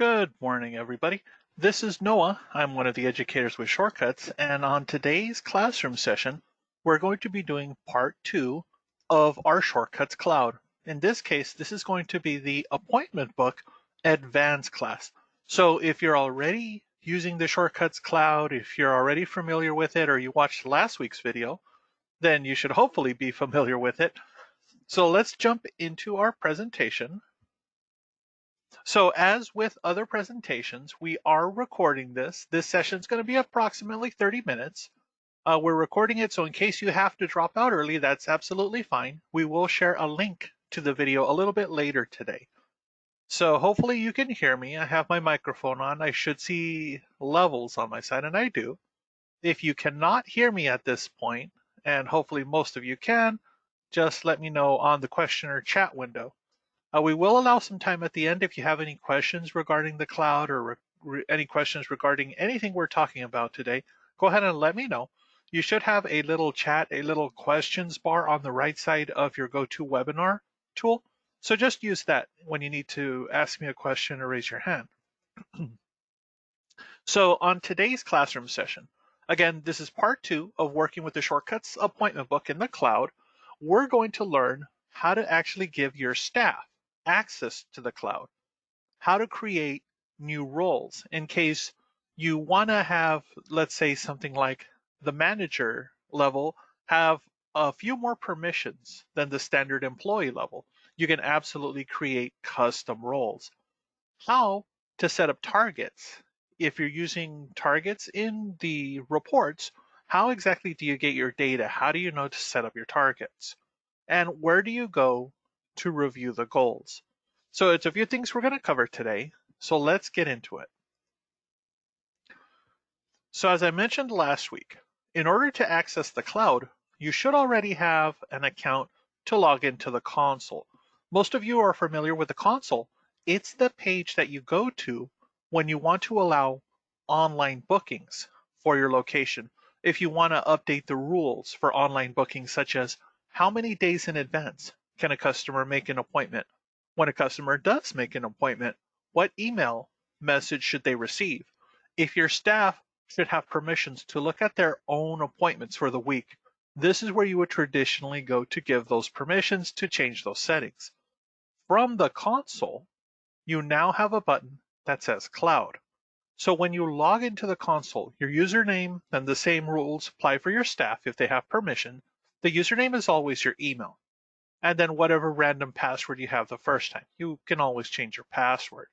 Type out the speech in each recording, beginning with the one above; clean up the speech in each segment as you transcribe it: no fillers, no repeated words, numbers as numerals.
Good morning, everybody. This is Noah. I'm one of the educators with Shortcuts, and on today's classroom session, we're going to be doing part 2 of our Shortcuts Cloud. In this case, this is going to be the Appointment Book Advanced class. So if you're already using the Shortcuts Cloud, if you're already familiar with it, or you watched last week's video, then you should hopefully be familiar with it. So let's jump into our presentation. So as with other presentations, we are recording this. This session is going to be approximately 30 minutes. We're recording it, so in case you have to drop out early, that's absolutely fine. We will share a link to the video a little bit later today. So hopefully you can hear me. I have my microphone on. I should see levels on my side, and I do. If you cannot hear me at this point, and hopefully most of you can, just let me know on the question or chat window. We will allow some time at the end if you have any questions regarding the cloud or any questions regarding anything we're talking about today. Go ahead and let me know. You should have a little chat, a little questions bar on the right side of your GoToWebinar tool. So just use that when you need to ask me a question or raise your hand. So on today's classroom session, again, this is part 2 of working with the Shortcuts Appointment Book in the cloud. We're going to learn how to actually give your staff access to the cloud, how to create new roles in case you want to have, let's say, something like the manager level have a few more permissions than the standard employee level. You can absolutely create custom roles. How to set up targets. If you're using targets in the reports, how exactly do you get your data? How do you know to set up your targets? And where do you go to review the goals? So it's a few things we're going to cover today. So let's get into it. So as I mentioned last week, in order to access the cloud, you should already have an account to log into the console. Most of you are familiar with the console. It's the page that you go to when you want to allow online bookings for your location. If you want to update the rules for online bookings, such as how many days in advance can a customer make an appointment? When a customer does make an appointment, what email message should they receive? If your staff should have permissions to look at their own appointments for the week, this is where you would traditionally go to give those permissions to change those settings. From the console, you now have a button that says Cloud. So when you log into the console, your username and the same rules apply for your staff if they have permission. The username is always your email. And then whatever random password you have the first time. You can always change your password.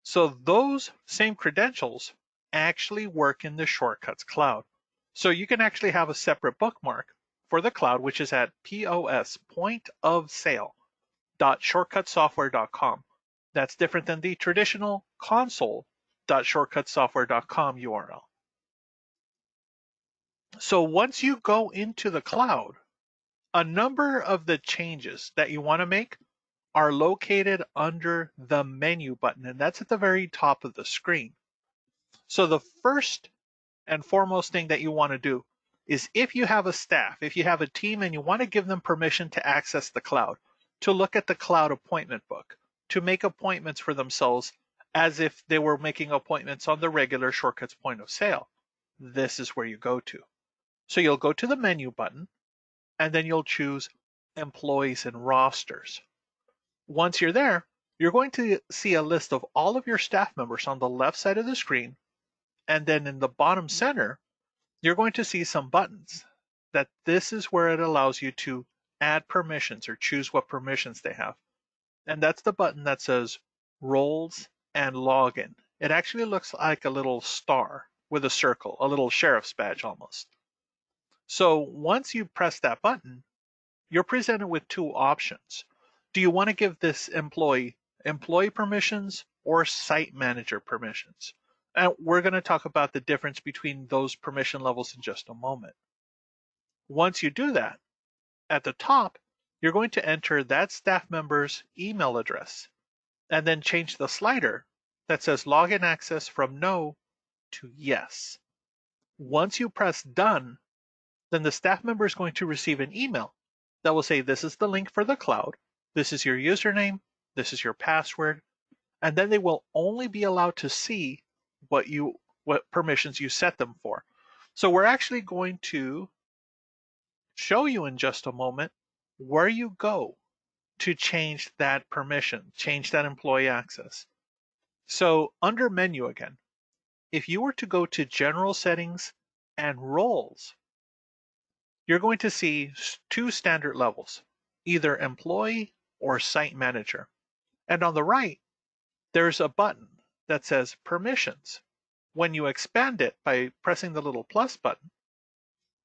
So those same credentials actually work in the Shortcuts Cloud. So you can actually have a separate bookmark for the cloud, which is at POS, point of sale.shortcutsoftware.com. That's different than the traditional console.shortcutsoftware.com URL. So once you go into the cloud, a number of the changes that you want to make are located under the menu button, and that's at the very top of the screen. So the first and foremost thing that you want to do is if you have a staff, if you have a team and you want to give them permission to access the cloud, to look at the cloud appointment book, to make appointments for themselves as if they were making appointments on the regular Shortcuts point of sale, this is where you go to. So you'll go to the menu button and then you'll choose employees and rosters. Once you're there, you're going to see a list of all of your staff members on the left side of the screen. And then in the bottom center, you're going to see some buttons that this is where it allows you to add permissions or choose what permissions they have. And that's the button that says roles and login. It actually looks like a little star with a circle, a little sheriff's badge almost. So once you press that button, you're presented with two options. Do you want to give this employee permissions or site manager permissions? And we're going to talk about the difference between those permission levels in just a moment. Once you do that, at the top, you're going to enter that staff member's email address and then change the slider that says login access from no to yes. Once you press done, then the staff member is going to receive an email that will say, this is the link for the cloud. This is your username. This is your password. and then they will only be allowed to see what permissions you set them for. So we're actually going to show you in just a moment where you go to change that permission, change that employee access. So under menu again, if you were to go to general settings and roles, you're going to see two standard levels, either employee or site manager. And on the right, there's a button that says permissions. When you expand it by pressing the little plus button,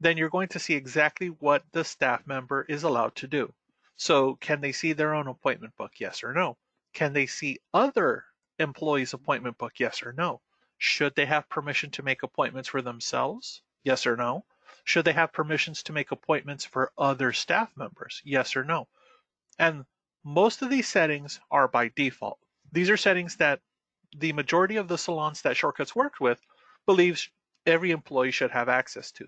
then you're going to see exactly what the staff member is allowed to do. So can they see their own appointment book? Yes or no. Can they see other employees' appointment book? Yes or no. Should they have permission to make appointments for themselves? Yes or no. Should they have permissions to make appointments for other staff members? Yes or no. And most of these settings are by default. These are settings that the majority of the salons that Shortcuts worked with believes every employee should have access to.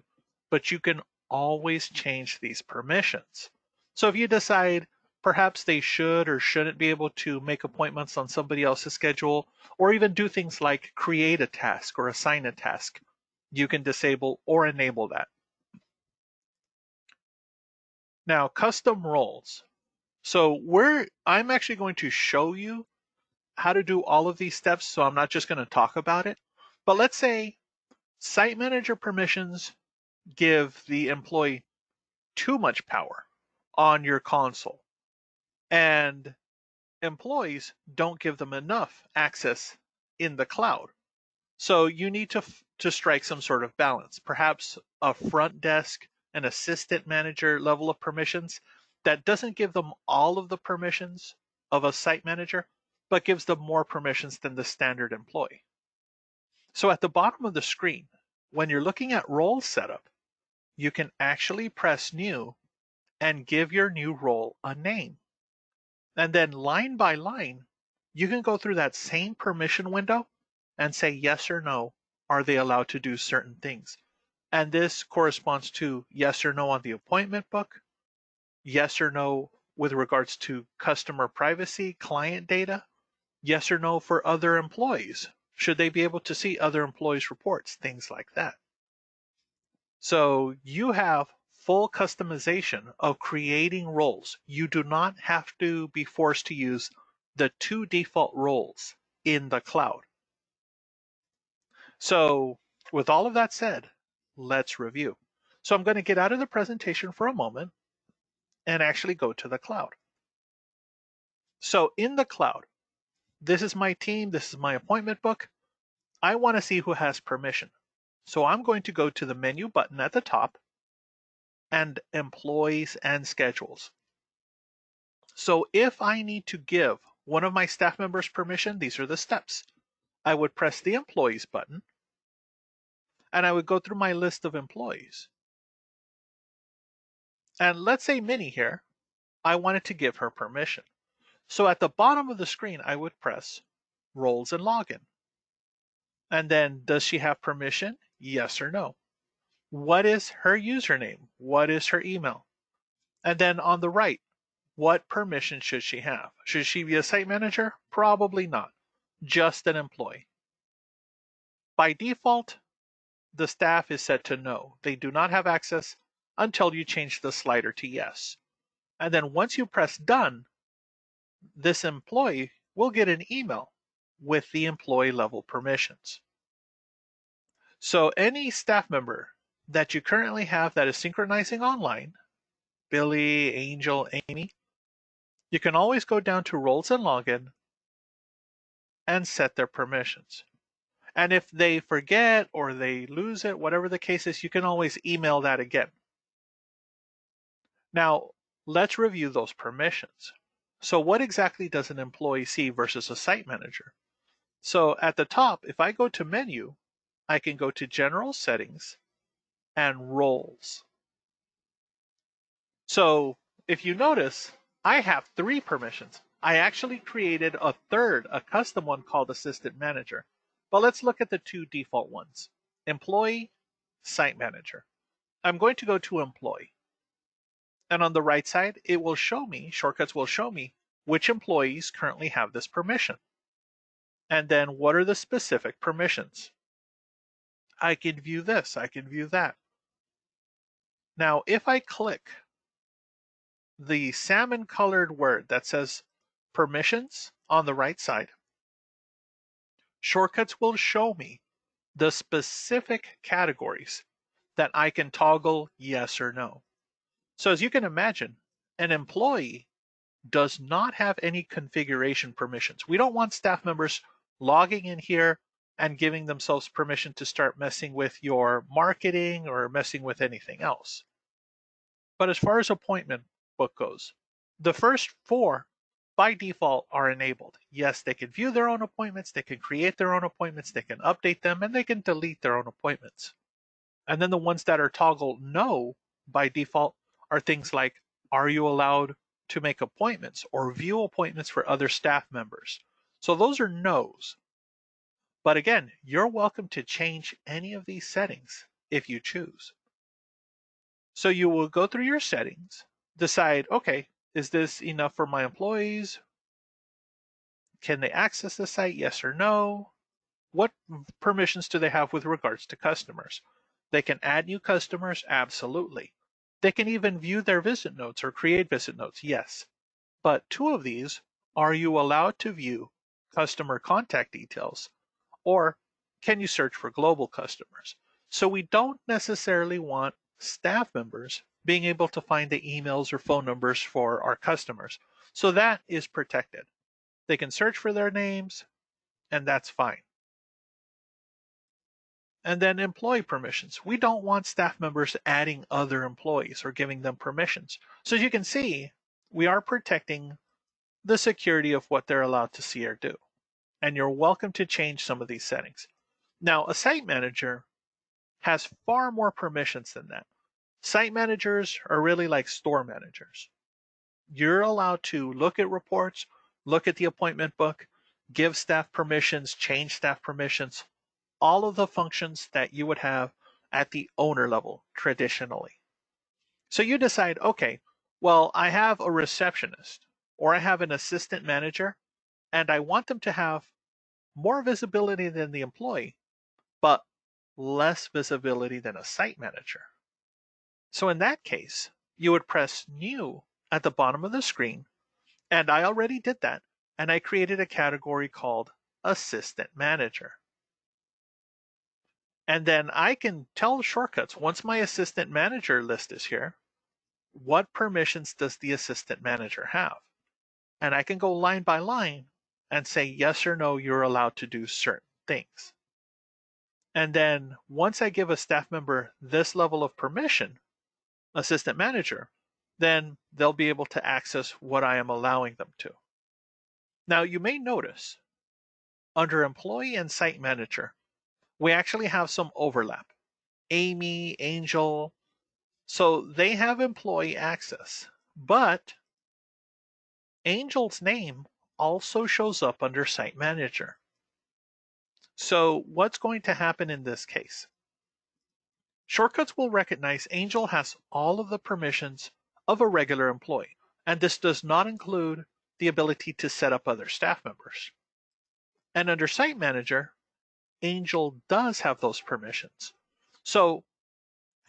But you can always change these permissions. So if you decide perhaps they should or shouldn't be able to make appointments on somebody else's schedule, or even do things like create a task or assign a task, you can disable or enable that. Now, custom roles. So I'm actually going to show you how to do all of these steps, so I'm not just going to talk about it. But let's say site manager permissions give the employee too much power on your console, and employees don't give them enough access in the cloud. So you need to strike some sort of balance, perhaps a front desk, an assistant manager level of permissions that doesn't give them all of the permissions of a site manager, but gives them more permissions than the standard employee. So at the bottom of the screen, when you're looking at role setup, you can actually press new and give your new role a name. And then line by line, you can go through that same permission window and say yes or no, are they allowed to do certain things? And this corresponds to yes or no on the appointment book, yes or no with regards to customer privacy, client data, yes or no for other employees. Should they be able to see other employees' reports, things like that. So you have full customization of creating roles. You do not have to be forced to use the two default roles in the cloud. So with all of that said, let's review. So I'm going to get out of the presentation for a moment and actually go to the cloud. So in the cloud, this is my team, this is my appointment book. I want to see who has permission. So I'm going to go to the menu button at the top and employees and schedules. So if I need to give one of my staff members permission, these are the steps. I would press the employees button and I would go through my list of employees. And let's say Minnie here, I wanted to give her permission. So at the bottom of the screen, I would press roles and login. And then does she have permission? Yes or no. What is her username? What is her email? And then on the right, what permission should she have? Should she be a site manager? Probably not. Just an employee. By default, the staff is set to no. They do not have access until you change the slider to yes. And then once you press done, this employee will get an email with the employee level permissions. So any staff member that you currently have that is synchronizing online, Billy, Angel, Amy, you can always go down to roles and login and set their permissions. And if they forget or they lose it, whatever the case is, you can always email that again. Now, let's review those permissions. So what exactly does an employee see versus a site manager? So at the top, if I go to menu, I can go to general settings and roles. So if you notice, I have 3 permissions. I actually created a third, a custom one called assistant manager. But let's look at the 2 default ones, employee, site manager. I'm going to go to employee. And on the right side, it will show me, Shortcuts will show me which employees currently have this permission. And then what are the specific permissions? I can view this, I can view that. Now, if I click the salmon colored word that says permissions on the right side, Shortcuts will show me the specific categories that I can toggle yes or no. So as you can imagine, an employee does not have any configuration permissions. We don't want staff members logging in here and giving themselves permission to start messing with your marketing or messing with anything else. But as far as appointment book goes, the first four by default are enabled. Yes, they can view their own appointments, they can create their own appointments, they can update them, and they can delete their own appointments. And then the ones that are toggled no by default are things like, are you allowed to make appointments or view appointments for other staff members? So those are no's. But again, you're welcome to change any of these settings if you choose. So you will go through your settings, decide, okay, is this enough for my employees? Can they access the site? Yes or no? What permissions do they have with regards to customers? They can add new customers? Absolutely. They can even view their visit notes or create visit notes? Yes. But two of these, are you allowed to view customer contact details? Or can you search for global customers? So we don't necessarily want staff members being able to find the emails or phone numbers for our customers. So that is protected. They can search for their names, and that's fine. And then employee permissions. We don't want staff members adding other employees or giving them permissions. So as you can see, we are protecting the security of what they're allowed to see or do. And you're welcome to change some of these settings. Now, a site manager has far more permissions than that. Site managers are really like store managers. You're allowed to look at reports, look at the appointment book, give staff permissions, change staff permissions, all of the functions that you would have at the owner level traditionally. So you decide, okay, well, I have a receptionist or I have an assistant manager, and I want them to have more visibility than the employee, but less visibility than a site manager. So in that case, you would press New at the bottom of the screen, and I already did that, and I created a category called Assistant Manager. And then I can tell Shortcuts, once my Assistant Manager list is here, what permissions does the Assistant Manager have? And I can go line by line and say yes or no, you're allowed to do certain things. And then once I give a staff member this level of permission, Assistant Manager, then they'll be able to access what I am allowing them to. Now you may notice under Employee and Site Manager, we actually have some overlap. Amy, Angel, so they have employee access, but Angel's name also shows up under Site Manager. So what's going to happen in this case? Shortcuts will recognize Angel has all of the permissions of a regular employee, and this does not include the ability to set up other staff members. And under Site Manager, Angel does have those permissions. So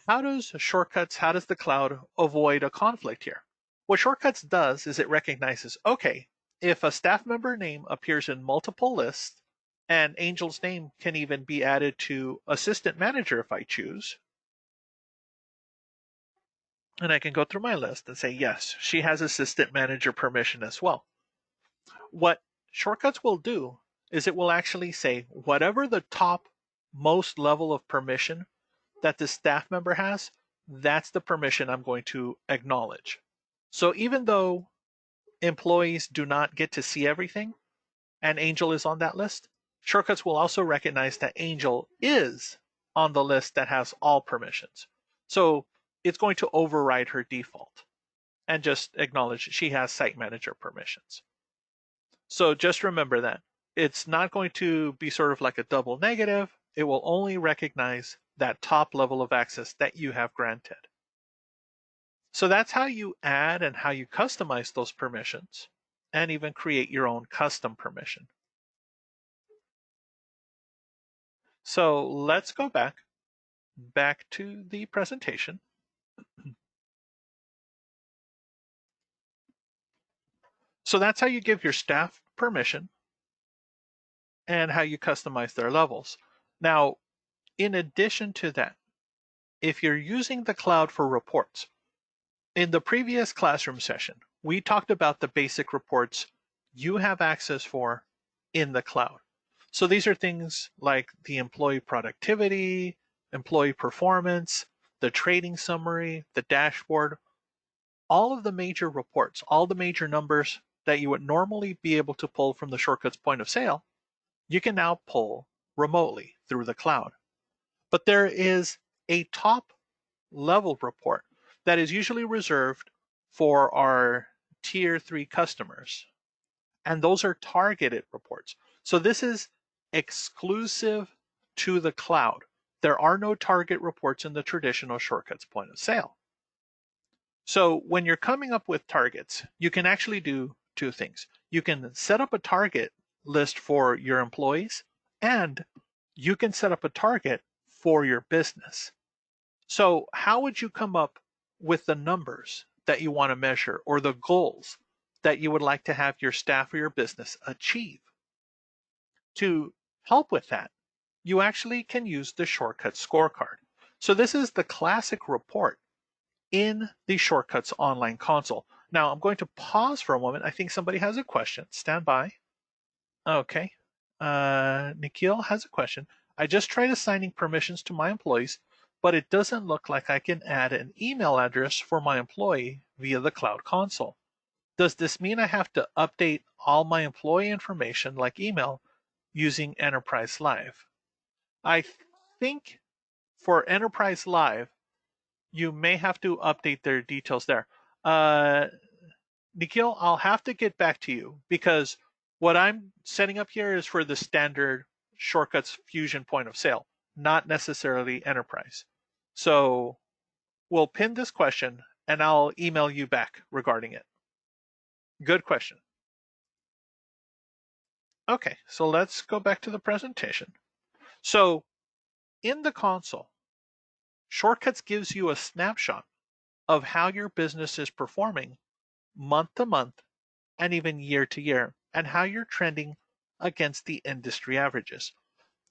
how does Shortcuts, how does the cloud avoid a conflict here? What Shortcuts does is it recognizes, okay, if a staff member name appears in multiple lists, and Angel's name can even be added to Assistant Manager if I choose, and I can go through my list and say, yes, she has Assistant Manager permission as well. What Shortcuts will do is it will actually say whatever the top most level of permission that the staff member has, that's the permission I'm going to acknowledge. So even though employees do not get to see everything and Angel is on that list, Shortcuts will also recognize that Angel is on the list that has all permissions. So it's going to override her default and just acknowledge she has Site Manager permissions. So just remember that. It's not going to be sort of like a double negative. It will only recognize that top level of access that you have granted. So that's how you add and how you customize those permissions and even create your own custom permission. So let's go back to the presentation. So that's how you give your staff permission and how you customize their levels. Now, in addition to that, if you're using the cloud for reports, in the previous classroom session, we talked about the basic reports you have access for in the cloud. So these are things like the employee productivity, employee performance, the trading summary, the dashboard, all of the major reports, all the major numbers that you would normally be able to pull from the Shortcuts point of sale, you can now pull remotely through the cloud. But there is a top level report that is usually reserved for our tier 3 customers. And those are targeted reports. So this is exclusive to the cloud. There are no target reports in the traditional Shortcuts point of sale. So when you're coming up with targets, you can actually do two things. You can set up a target list for your employees, and you can set up a target for your business. So how would you come up with the numbers that you want to measure or the goals that you would like to have your staff or your business achieve? To help with that, you actually can use the Shortcuts scorecard. So this is the classic report in the Shortcuts online console. Now I'm going to pause for a moment. I think somebody has a question. Stand by. Okay. Nikhil has a question. I just tried assigning permissions to my employees, but it doesn't look like I can add an email address for my employee via the cloud console. Does this mean I have to update all my employee information like email using Enterprise Live? I think for Enterprise Live, you may have to update their details there. Nikhil, I'll have to get back to you because what I'm setting up here is for the standard Shortcuts Fusion point of sale, not necessarily enterprise. So we'll pin this question and I'll email you back regarding it. Good question. Okay, so let's go back to the presentation. So in the console, Shortcuts gives you a snapshot of how your business is performing month to month and even year to year, and how you're trending against the industry averages.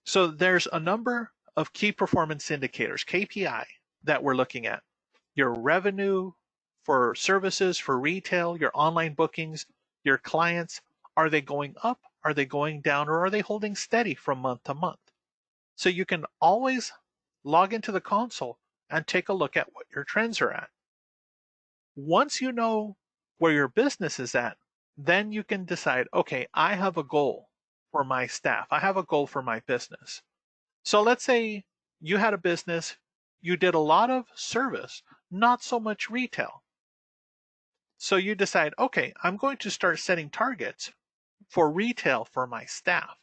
So there's a number of key performance indicators, KPI, that we're looking at. Your revenue for services, for retail, your online bookings, your clients, are they going up? Are they going down? Or are they holding steady from month to month? So you can always log into the console and take a look at what your trends are at. Once you know where your business is at, then you can decide, okay, I have a goal for my staff. I have a goal for my business. So let's say you had a business, you did a lot of service, not so much retail. So you decide, okay, I'm going to start setting targets for retail for my staff.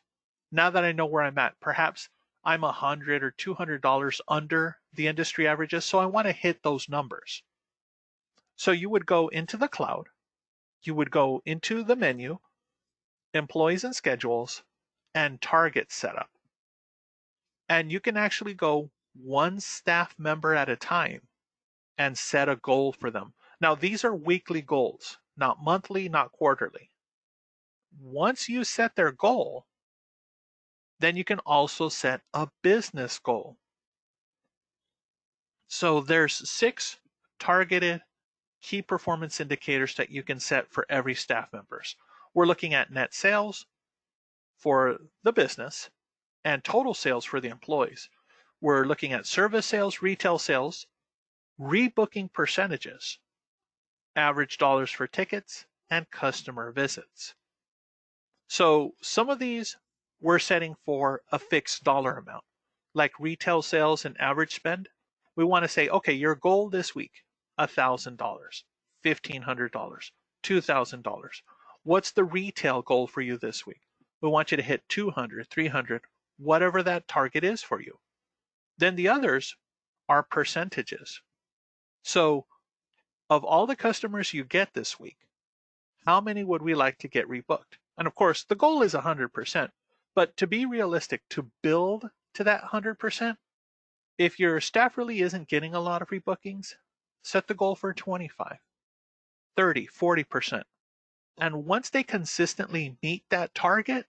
Now that I know where I'm at, perhaps I'm $100 or $200 under the industry averages, so I want to hit those numbers. So you would go into the cloud, you would go into the menu, employees and schedules, and target setup. And you can actually go one staff member at a time and set a goal for them. Now, these are weekly goals, not monthly, not quarterly. Once you set their goal, then you can also set a business goal. So there's 6 targeted key performance indicators that you can set for every staff members. We're looking at net sales for the business and total sales for the employees. We're looking at service sales, retail sales, rebooking percentages, average dollars for tickets, and customer visits. So some of these we're setting for a fixed dollar amount, like retail sales and average spend. We want to say, okay, your goal this week, $1,000, $1,500, $2,000. What's the retail goal for you this week? We want you to hit 200, 300, whatever that target is for you. Then the others are percentages. So of all the customers you get this week, how many would we like to get rebooked? And of course, the goal is 100%. But to be realistic, to build to that 100%. If your staff really isn't getting a lot of rebookings, set the goal for 25, 30, 40%. And once they consistently meet that target,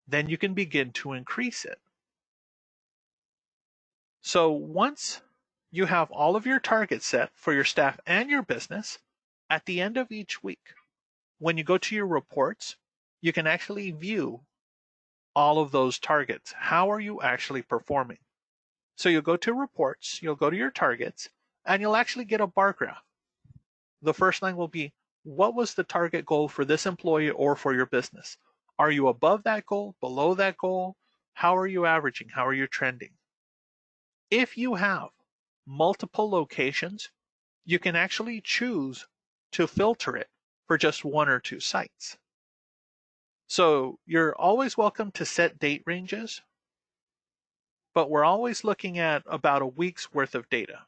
then you can begin to increase it. So once you have all of your targets set for your staff and your business, at the end of each week, when you go to your reports, you can actually view all of those targets. How are you actually performing? So you'll go to reports, you'll go to your targets, and you'll actually get a bar graph. The first line will be, what was the target goal for this employee or for your business? Are you above that goal, below that goal? How are you averaging? How are you trending? If you have multiple locations, you can actually choose to filter it for just one or two sites. So you're always welcome to set date ranges, but we're always looking at about a week's worth of data.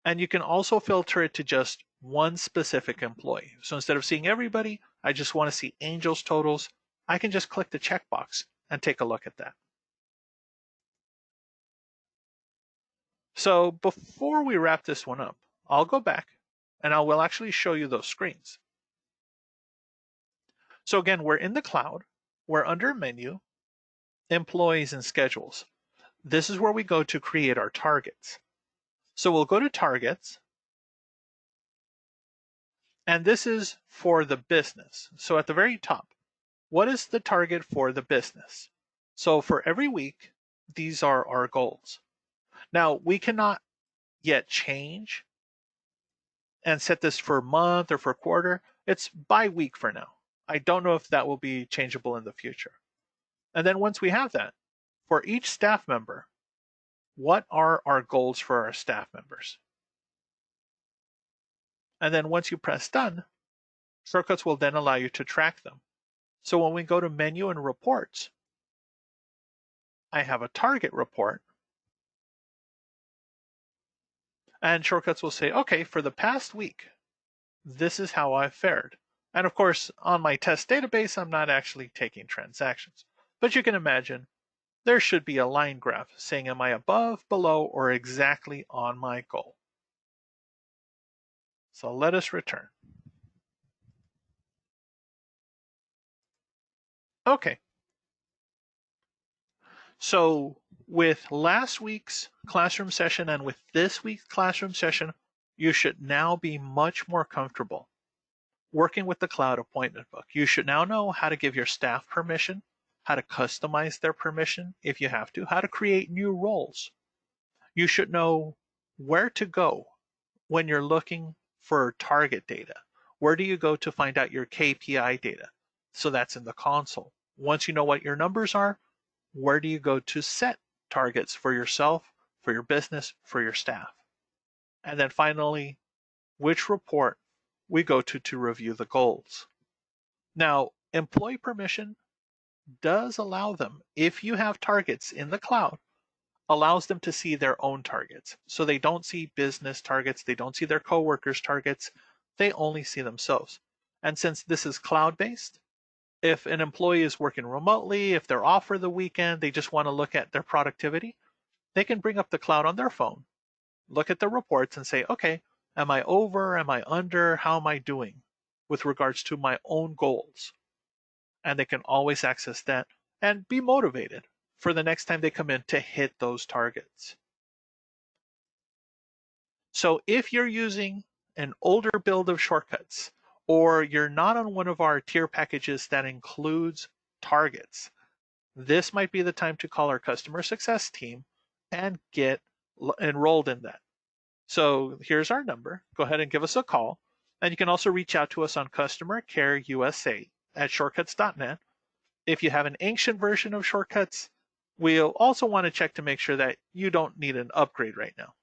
And you can also filter it to just one specific employee. So instead of seeing everybody, I just want to see Angel's totals. I can just click the checkbox and take a look at that. So before we wrap this one up, I'll go back and I will actually show you those screens. So again, we're in the cloud. We're under menu, employees and schedules. This is where we go to create our targets. So we'll go to targets. And this is for the business. So at the very top, what is the target for the business? So for every week, these are our goals. Now, we cannot yet change and set this for month or for quarter. It's by week for now. I don't know if that will be changeable in the future. And then once we have that, for each staff member, what are our goals for our staff members? And then once you press done, Shortcuts will then allow you to track them. So when we go to menu and reports, I have a target report. And Shortcuts will say, okay, for the past week, this is how I've fared. And of course, on my test database, I'm not actually taking transactions. But you can imagine there should be a line graph saying, am I above, below, or exactly on my goal? So let us return. Okay. So with last week's classroom session and with this week's classroom session, you should now be much more comfortable working with the Cloud Appointment Book. You should now know how to give your staff permission, how to customize their permission if you have to, how to create new roles. You should know where to go when you're looking for target data. Where do you go to find out your KPI data? So that's in the console. Once you know what your numbers are, where do you go to set targets for yourself, for your business, for your staff? And then finally, which report we go to review the goals. Now, employee permission does allow them, if you have targets in the cloud, allows them to see their own targets. So they don't see business targets, they don't see their coworkers' targets, they only see themselves. And since this is cloud-based, if an employee is working remotely, if they're off for the weekend, they just want to look at their productivity, they can bring up the cloud on their phone, look at the reports and say, okay, am I over? Am I under? How am I doing with regards to my own goals? And they can always access that and be motivated for the next time they come in to hit those targets. So if you're using an older build of Shortcuts, or you're not on one of our tier packages that includes targets, this might be the time to call our customer success team and get enrolled in that. So here's our number. Go ahead and give us a call. And you can also reach out to us on customer care USA at shortcuts.net. If you have an ancient version of Shortcuts, we'll also want to check to make sure that you don't need an upgrade right now.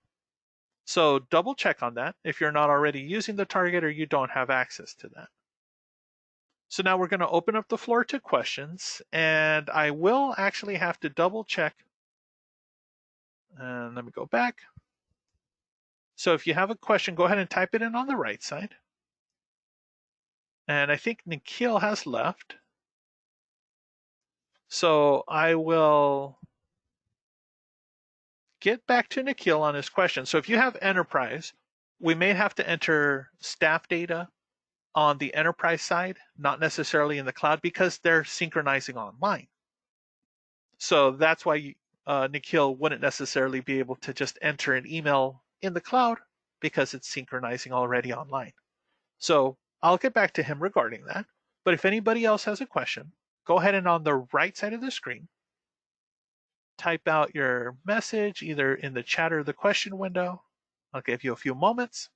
So double check on that if you're not already using the target or you don't have access to that. So now we're going to open up the floor to questions, and I will actually have to double check. And let me go back. So if you have a question, go ahead and type it in on the right side. And I think Nikhil has left. So I will get back to Nikhil on his question. So if you have enterprise, we may have to enter staff data on the enterprise side, not necessarily in the cloud, because they're synchronizing online. So that's why Nikhil wouldn't necessarily be able to just enter an email in the cloud because it's synchronizing already online. So I'll get back to him regarding that. But if anybody else has a question, go ahead and on the right side of the screen, type out your message either in the chat or the question window. I'll give you a few moments.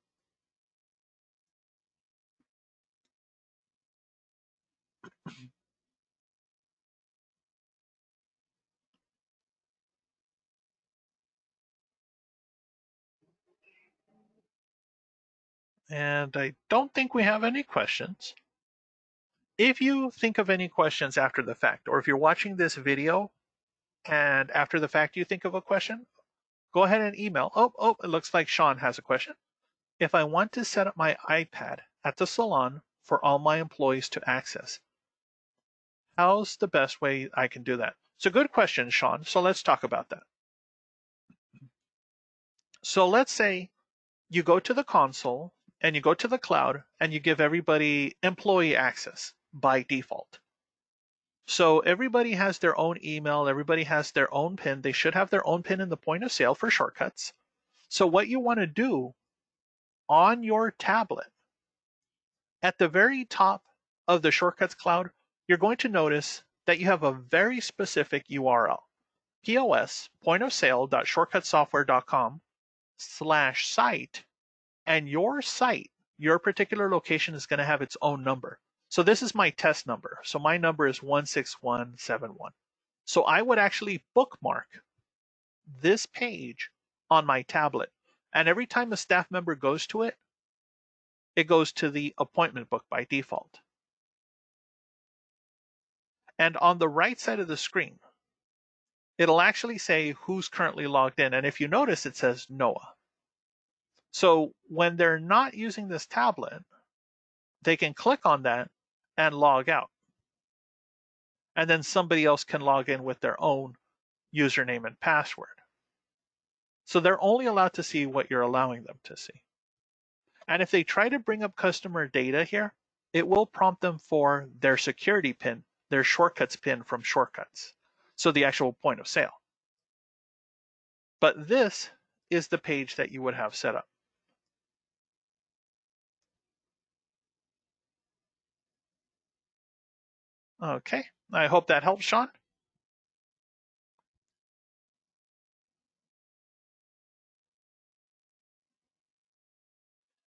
And I don't think we have any questions. If you think of any questions after the fact, or if you're watching this video and after the fact you think of a question, go ahead and email. Oh, it looks like Sean has a question. If I want to set up my iPad at the salon for all my employees to access, how's the best way I can do that? It's a good question, Sean. So let's talk about that. So let's say you go to the console and you go to the cloud and you give everybody employee access by default. So everybody has their own email, everybody has their own PIN. They should have their own PIN in the point of sale for shortcuts. So what you want to do on your tablet, at the very top of the Shortcuts Cloud, you're going to notice that you have a very specific URL, POS, pointofsale.shortcutsoftware.com/site, and your site, your particular location is going to have its own number. So this is my test number. So my number is 16171. So I would actually bookmark this page on my tablet. And every time a staff member goes to it, it goes to the appointment book by default. And on the right side of the screen, it'll actually say who's currently logged in. And if you notice, it says Noah. So when they're not using this tablet, they can click on that and log out. And then somebody else can log in with their own username and password. So they're only allowed to see what you're allowing them to see. And if they try to bring up customer data here, it will prompt them for their security PIN, their shortcuts PIN from Shortcuts. So the actual point of sale. But this is the page that you would have set up. Okay, I hope that helps, Sean.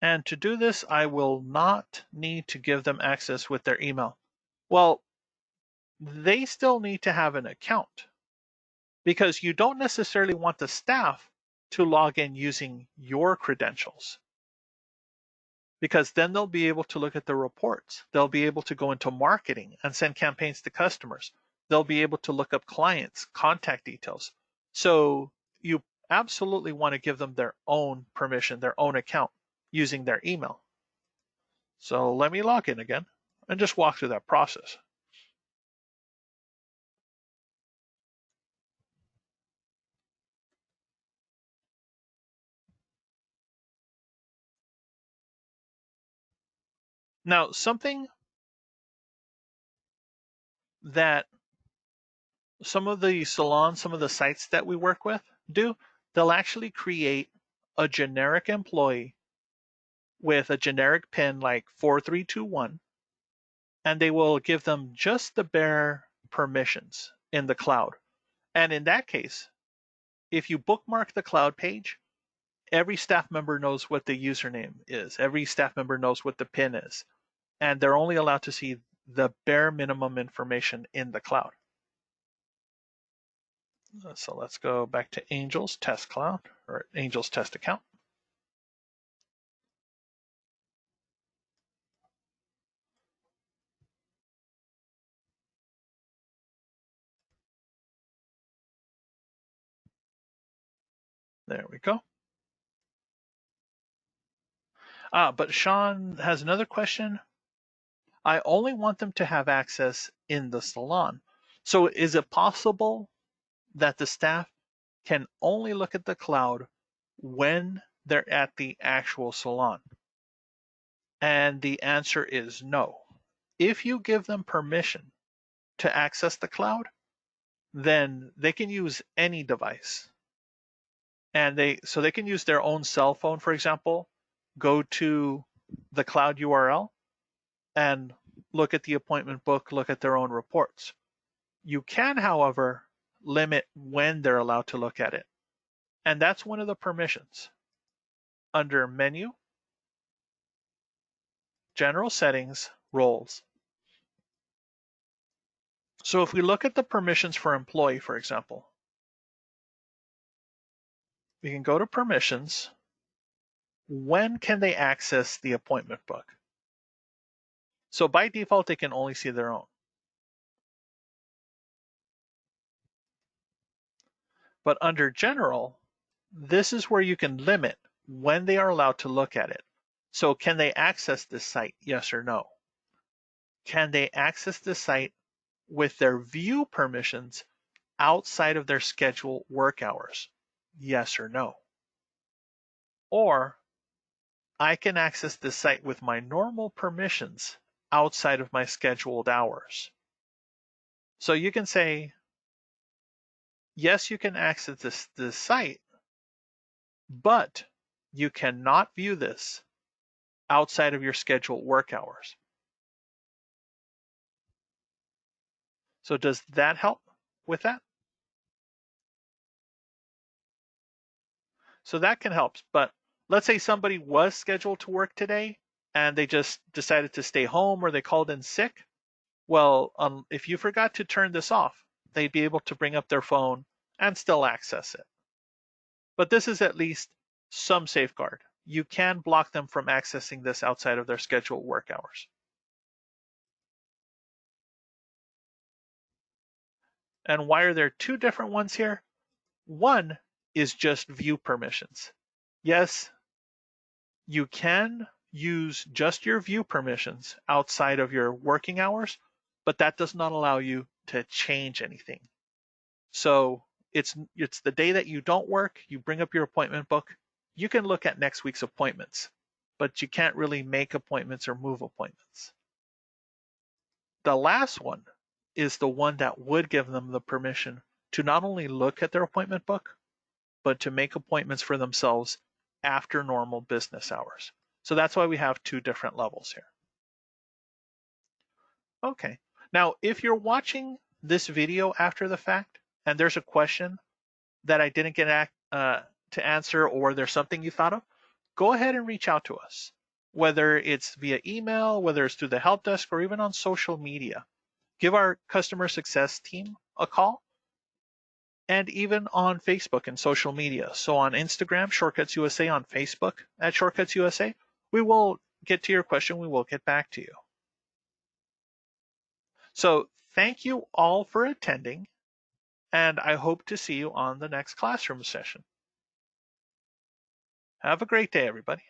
And to do this, I will not need to give them access with their email. Well, they still need to have an account because you don't necessarily want the staff to log in using your credentials, because then they'll be able to look at the reports. They'll be able to go into marketing and send campaigns to customers. They'll be able to look up clients, contact details. So you absolutely want to give them their own permission, their own account using their email. So let me log in again and just walk through that process. Now, something that some of the salons, some of the sites that we work with do, they'll actually create a generic employee with a generic PIN like 4321, and they will give them just the bare permissions in the cloud. And in that case, if you bookmark the cloud page, every staff member knows what the username is. Every staff member knows what the PIN is. And they're only allowed to see the bare minimum information in the cloud. So let's go back to Angel's Test Cloud, or Angel's Test Account. There we go. But Sean has another question. I only want them to have access in the salon. So is it possible that the staff can only look at the cloud when they're at the actual salon? And the answer is no. If you give them permission to access the cloud, then they can use any device. And they can use their own cell phone, for example, go to the cloud URL and look at the appointment book, look at their own reports. You can, however, limit when they're allowed to look at it. And that's one of the permissions. Under Menu, General Settings, Roles. So if we look at the permissions for employee, for example, we can go to Permissions. When can they access the appointment book? So by default, they can only see their own. But under General, this is where you can limit when they are allowed to look at it. So can they access this site? Yes or no? Can they access this site with their view permissions outside of their scheduled work hours? Yes or no? Or I can access this site with my normal permissions outside of my scheduled hours. So you can say, yes, you can access this site, but you cannot view this outside of your scheduled work hours. So does that help with that? So that can help. But let's say somebody was scheduled to work today and they just decided to stay home or they called in sick. Well, if you forgot to turn this off, they'd be able to bring up their phone and still access it. But this is at least some safeguard. You can block them from accessing this outside of their scheduled work hours. And why are there two different ones here? One is just view permissions. Yes, you can use just your view permissions outside of your working hours, but that does not allow you to change anything. So it's the day that you don't work, you bring up your appointment book, you can look at next week's appointments, but you can't really make appointments or move appointments. The last one is the one that would give them the permission to not only look at their appointment book, but to make appointments for themselves after normal business hours. So that's why we have two different levels here. Okay. Now, if you're watching this video after the fact and there's a question that I didn't get to answer, or there's something you thought of, go ahead and reach out to us, whether it's via email, whether it's through the help desk, or even on social media. Give our customer success team a call, and even on Facebook and social media. So on Instagram, Shortcuts USA, on Facebook at Shortcuts USA, we will get to your question. We will get back to you. So thank you all for attending, and I hope to see you on the next classroom session. Have a great day, everybody.